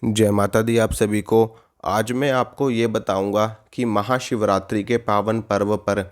जय माता दी आप सभी को। आज मैं आपको ये बताऊंगा कि महाशिवरात्रि के पावन पर्व पर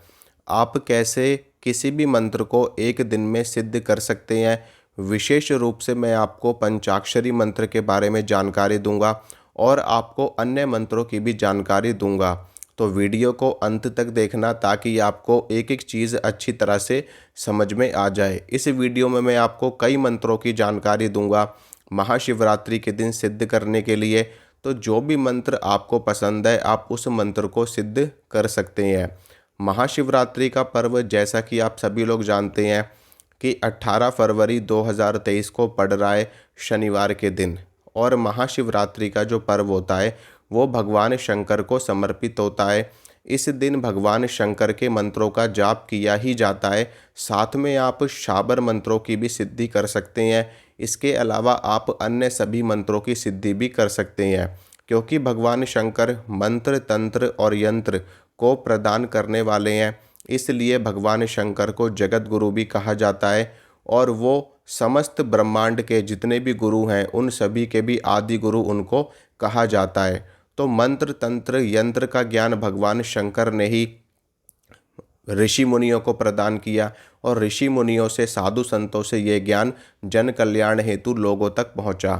आप कैसे किसी भी मंत्र को एक दिन में सिद्ध कर सकते हैं। विशेष रूप से मैं आपको पंचाक्षरी मंत्र के बारे में जानकारी दूंगा और आपको अन्य मंत्रों की भी जानकारी दूंगा। तो वीडियो को अंत तक देखना ताकि आपको एक एक चीज़ अच्छी तरह से समझ में आ जाए। इस वीडियो में मैं आपको कई मंत्रों की जानकारी दूंगा महाशिवरात्रि के दिन सिद्ध करने के लिए। तो जो भी मंत्र आपको पसंद है आप उस मंत्र को सिद्ध कर सकते हैं। महाशिवरात्रि का पर्व जैसा कि आप सभी लोग जानते हैं कि 18 फरवरी 2023 को पड़ रहा है शनिवार के दिन। और महाशिवरात्रि का जो पर्व होता है वो भगवान शंकर को समर्पित होता है। इस दिन भगवान शंकर के मंत्रों का जाप किया ही जाता है। साथ में आप शाबर मंत्रों की भी सिद्धि कर सकते हैं। इसके अलावा आप अन्य सभी मंत्रों की सिद्धि भी कर सकते हैं, क्योंकि भगवान शंकर मंत्र तंत्र और यंत्र को प्रदान करने वाले हैं। इसलिए भगवान शंकर को जगत गुरु भी कहा जाता है और वो समस्त ब्रह्मांड के जितने भी गुरु हैं उन सभी के भी आदि गुरु उनको कहा जाता है। तो मंत्र तंत्र यंत्र का ज्ञान भगवान शंकर ने ही ऋषि मुनियों को प्रदान किया और ऋषि मुनियों से साधु संतों से ये ज्ञान जन कल्याण हेतु लोगों तक पहुंचा।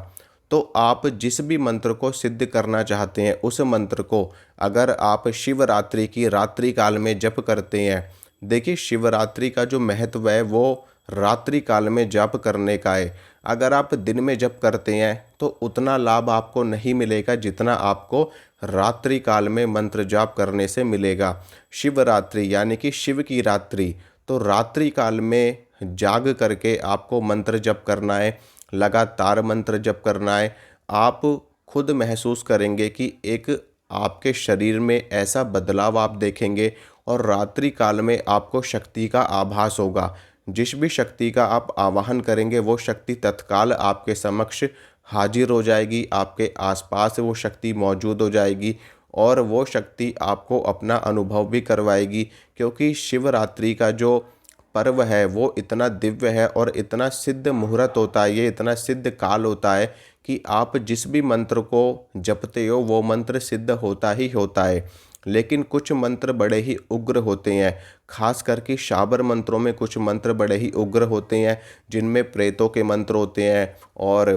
तो आप जिस भी मंत्र को सिद्ध करना चाहते हैं उस मंत्र को अगर आप शिवरात्रि की रात्रि काल में जप करते हैं, देखिए शिवरात्रि का जो महत्व है वो रात्रि काल में जप करने का है। अगर आप दिन में जप करते हैं तो उतना लाभ आपको नहीं मिलेगा जितना आपको रात्रि काल में मंत्र जाप करने से मिलेगा। शिवरात्रि यानी कि शिव की रात्रि, तो रात्रि काल में जाग करके आपको मंत्र जप करना है, लगातार मंत्र जप करना है। आप खुद महसूस करेंगे कि एक आपके शरीर में ऐसा बदलाव आप देखेंगे और रात्रि काल में आपको शक्ति का आभास होगा। जिस भी शक्ति का आप आवाहन करेंगे वो शक्ति तत्काल आपके समक्ष हाजिर हो जाएगी, आपके आसपास वो शक्ति मौजूद हो जाएगी और वो शक्ति आपको अपना अनुभव भी करवाएगी। क्योंकि शिवरात्रि का जो पर्व है वो इतना दिव्य है और इतना सिद्ध मुहूर्त होता है, ये इतना सिद्ध काल होता है कि आप जिस भी मंत्र को जपते हो वो मंत्र सिद्ध होता ही होता है। लेकिन कुछ मंत्र बड़े ही उग्र होते हैं, खास करके शाबर मंत्रों में कुछ मंत्र बड़े ही उग्र होते हैं जिनमें प्रेतों के मंत्र होते हैं और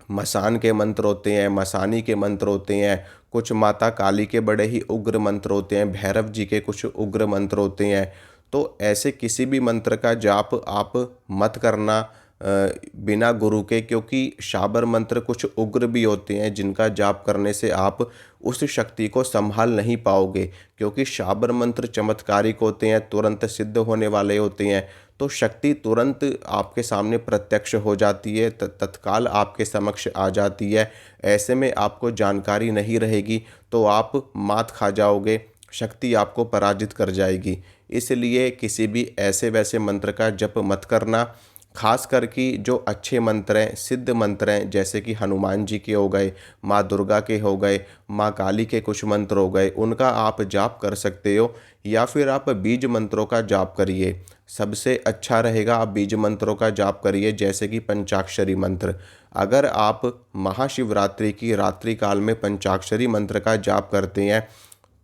मसान के मंत्र होते हैं, मसानी के मंत्र होते हैं, कुछ माता काली के बड़े ही उग्र मंत्र होते हैं, भैरव जी के कुछ उग्र मंत्र होते हैं। तो ऐसे किसी भी मंत्र का जाप आप मत करना बिना गुरु के, क्योंकि शाबर मंत्र कुछ उग्र भी होते हैं जिनका जाप करने से आप उस शक्ति को संभाल नहीं पाओगे। क्योंकि शाबर मंत्र चमत्कारिक होते हैं, तुरंत सिद्ध होने वाले होते हैं, तो शक्ति तुरंत आपके सामने प्रत्यक्ष हो जाती है, तत्काल आपके समक्ष आ जाती है। ऐसे में आपको जानकारी नहीं रहेगी तो आप मात खा जाओगे, शक्ति आपको पराजित कर जाएगी। इसलिए किसी भी ऐसे वैसे मंत्र का जप मत करना। खास कर कि जो अच्छे मंत्र हैं, सिद्ध मंत्र हैं, जैसे कि हनुमान जी के हो गए, माँ दुर्गा के हो गए, माँ काली के कुछ मंत्र हो गए, उनका आप जाप कर सकते हो। या फिर आप बीज मंत्रों का जाप करिए, सबसे अच्छा रहेगा आप बीज मंत्रों का जाप करिए, जैसे कि पंचाक्षरी मंत्र। अगर आप महाशिवरात्रि की रात्रि काल में पंचाक्षरी मंत्र का जाप करते हैं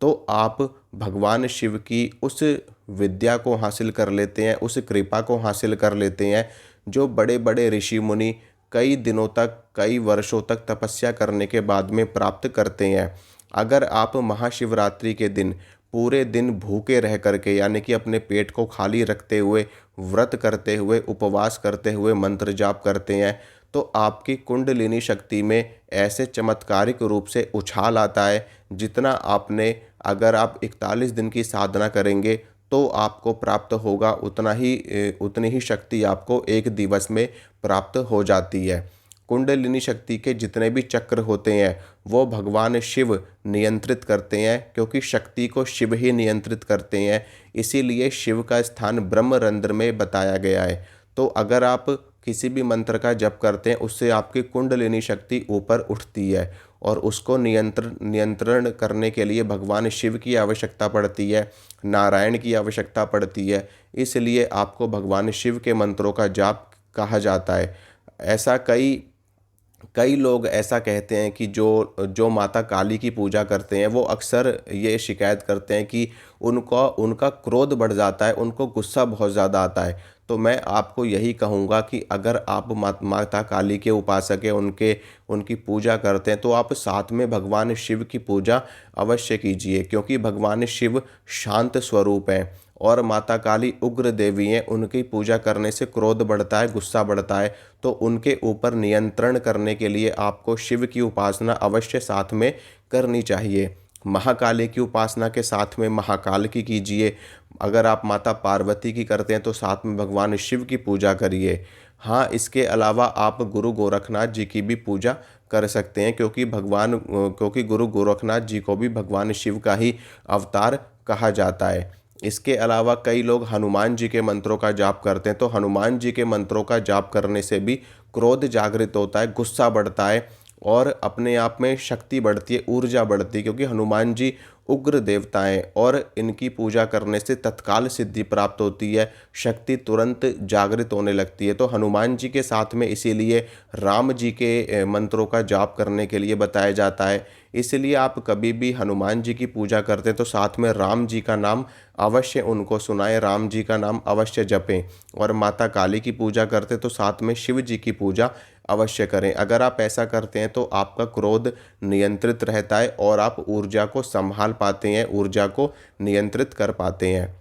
तो आप भगवान शिव की उस विद्या को हासिल कर लेते हैं, उस कृपा को हासिल कर लेते हैं जो बड़े बड़े ऋषि मुनि कई दिनों तक, कई वर्षों तक तपस्या करने के बाद में प्राप्त करते हैं। अगर आप महाशिवरात्रि के दिन पूरे दिन भूखे रह करके, यानी कि अपने पेट को खाली रखते हुए, व्रत करते हुए, उपवास करते हुए मंत्र जाप करते हैं तो आपकी कुंडलिनी शक्ति में ऐसे चमत्कारिक रूप से उछाल आता है जितना आपने, अगर आप 41 दिन की साधना करेंगे तो आपको प्राप्त होगा उतनी ही शक्ति आपको एक दिवस में प्राप्त हो जाती है। कुंडलिनी शक्ति के जितने भी चक्र होते हैं वो भगवान शिव नियंत्रित करते हैं, क्योंकि शक्ति को शिव ही नियंत्रित करते हैं। इसीलिए शिव का स्थान ब्रह्मरंध्र में बताया गया है। तो अगर आप किसी भी मंत्र का जप करते हैं उससे आपकी कुंडलिनी शक्ति ऊपर उठती है और उसको नियंत्रण करने के लिए भगवान शिव की आवश्यकता पड़ती है, नारायण की आवश्यकता पड़ती है। इसलिए आपको भगवान शिव के मंत्रों का जाप कहा जाता है। ऐसा कई कई लोग ऐसा कहते हैं कि जो जो माता काली की पूजा करते हैं वो अक्सर ये शिकायत करते हैं कि उनका उनका क्रोध बढ़ जाता है, उनको गुस्सा बहुत ज़्यादा आता है। तो मैं आपको यही कहूँगा कि अगर आप माता काली के उपासक हैं, उनकी पूजा करते हैं, तो आप साथ में भगवान शिव की पूजा अवश्य कीजिए, क्योंकि भगवान शिव शांत स्वरूप हैं और माता काली उग्र देवी हैं। उनकी पूजा करने से क्रोध बढ़ता है, गुस्सा बढ़ता है। तो उनके ऊपर नियंत्रण करने के लिए आपको शिव की उपासना अवश्य साथ में करनी चाहिए। महाकाली की उपासना के साथ में महाकाल की कीजिए। अगर आप माता पार्वती की करते हैं तो साथ में भगवान शिव की पूजा करिए। हाँ, इसके अलावा आप गुरु गोरखनाथ जी की भी पूजा कर सकते हैं, क्योंकि गुरु गोरखनाथ जी को भी भगवान शिव का ही अवतार कहा जाता है। इसके अलावा कई लोग हनुमान जी के मंत्रों का जाप करते हैं, तो हनुमान जी के मंत्रों का जाप करने से भी क्रोध जागृत होता है, गुस्सा बढ़ता है और अपने आप में शक्ति बढ़ती है, ऊर्जा बढ़ती है, क्योंकि हनुमान जी उग्र देवता हैं और इनकी पूजा करने से तत्काल सिद्धि प्राप्त होती है, शक्ति तुरंत जागृत होने लगती है। तो हनुमान जी के साथ में इसीलिए राम जी के मंत्रों का जाप करने के लिए बताया जाता है। इसलिए आप कभी भी हनुमान जी की पूजा करते हैं तो साथ में राम जी का नाम अवश्य उनको सुनाएं, राम जी का नाम अवश्य जपें। और माता काली की पूजा करते तो साथ में शिव जी की पूजा अवश्य करें। अगर आप ऐसा करते हैं तो आपका क्रोध नियंत्रित रहता है और आप ऊर्जा को संभाल पाते हैं, ऊर्जा को नियंत्रित कर पाते हैं।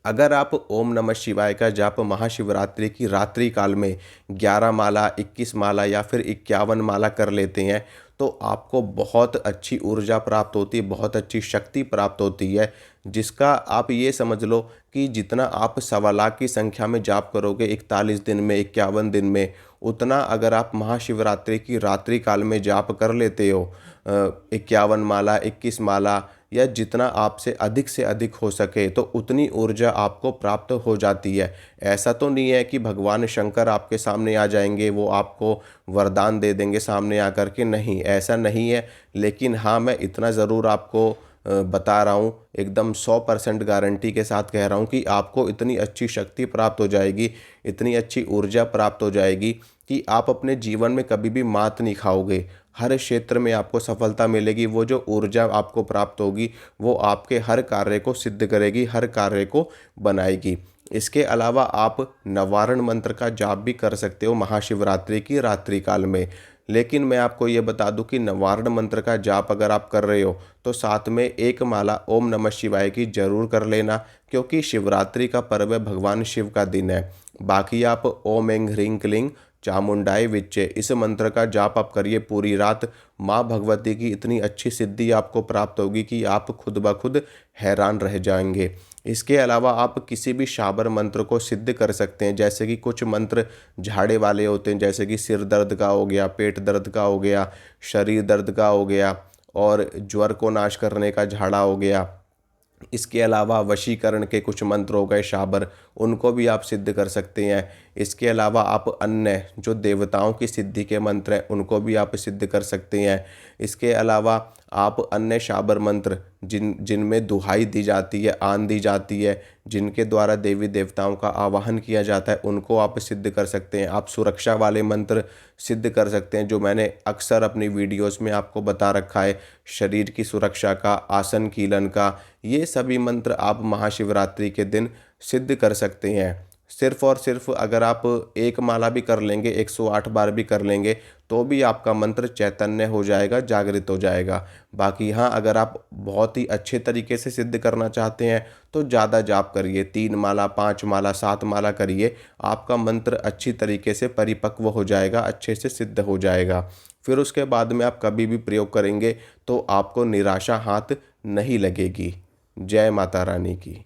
अगर आप ओम नमः शिवाय का जाप महाशिवरात्रि की रात्रि काल में 11 माला, 21 माला या फिर 51 माला कर लेते हैं तो आपको बहुत अच्छी ऊर्जा प्राप्त होती है, बहुत अच्छी शक्ति प्राप्त होती है, जिसका आप ये समझ लो कि जितना आप 1.25 लाख की संख्या में जाप करोगे 41 दिन में, 51 दिन में, उतना अगर आप महाशिवरात्रि की रात्रि काल में जाप कर लेते हो 51 माला, 21 माला या जितना आपसे अधिक हो सके, तो उतनी ऊर्जा आपको प्राप्त हो जाती है। ऐसा तो नहीं है कि भगवान शंकर आपके सामने आ जाएंगे, वो आपको वरदान दे देंगे सामने आकर के, नहीं, ऐसा नहीं है। लेकिन हाँ, मैं इतना ज़रूर आपको बता रहा हूँ, एकदम 100% गारंटी के साथ कह रहा हूँ कि आपको इतनी अच्छी शक्ति प्राप्त हो जाएगी, इतनी अच्छी ऊर्जा प्राप्त हो जाएगी कि आप अपने जीवन में कभी भी मात नहीं खाओगे। हर क्षेत्र में आपको सफलता मिलेगी। वो जो ऊर्जा आपको प्राप्त होगी वो आपके हर कार्य को सिद्ध करेगी, हर कार्य को बनाएगी। इसके अलावा आप नवारण मंत्र का जाप भी कर सकते हो महाशिवरात्रि की रात्रि काल में। लेकिन मैं आपको ये बता दूं कि नवारण मंत्र का जाप अगर आप कर रहे हो तो साथ में एक माला ओम नमः शिवाय की जरूर कर लेना, क्योंकि शिवरात्रि का पर्व है, भगवान शिव का दिन है। बाकी आप ओम ऐं ह्रीं क्लीं चामुंडाई विच्चे इस मंत्र का जाप आप करिए पूरी रात। माँ भगवती की इतनी अच्छी सिद्धि आपको प्राप्त होगी कि आप खुद ब खुद हैरान रह जाएंगे। इसके अलावा आप किसी भी शाबर मंत्र को सिद्ध कर सकते हैं, जैसे कि कुछ मंत्र झाड़े वाले होते हैं, जैसे कि सिर दर्द का हो गया, पेट दर्द का हो गया, शरीर दर्द का हो गया और ज्वर को नाश करने का झाड़ा हो गया। इसके अलावा वशीकरण के कुछ मंत्र हो गए शाबर, उनको भी आप सिद्ध कर सकते हैं। इसके अलावा आप अन्य जो देवताओं की सिद्धि के मंत्र हैं उनको भी आप सिद्ध कर सकते हैं। इसके अलावा आप अन्य शाबर मंत्र जिनमें दुहाई दी जाती है, आन दी जाती है, जिनके द्वारा देवी देवताओं का आवाहन किया जाता है, उनको आप सिद्ध कर सकते हैं। आप सुरक्षा वाले मंत्र सिद्ध कर सकते हैं, जो मैंने अक्सर अपनी वीडियोस में आपको बता रखा है, शरीर की सुरक्षा का, आसन कीलन का, ये सभी मंत्र आप महाशिवरात्रि के दिन सिद्ध कर सकते हैं। सिर्फ और सिर्फ अगर आप एक माला भी कर लेंगे, 108 बार भी कर लेंगे, तो भी आपका मंत्र चैतन्य हो जाएगा, जागृत हो जाएगा। बाकी हाँ, अगर आप बहुत ही अच्छे तरीके से सिद्ध करना चाहते हैं तो ज़्यादा जाप करिए, 3 माला, 5 माला, 7 माला करिए, आपका मंत्र अच्छी तरीके से परिपक्व हो जाएगा, अच्छे से सिद्ध हो जाएगा। फिर उसके बाद में आप कभी भी प्रयोग करेंगे तो आपको निराशा हाथ नहीं लगेगी। जय माता रानी की।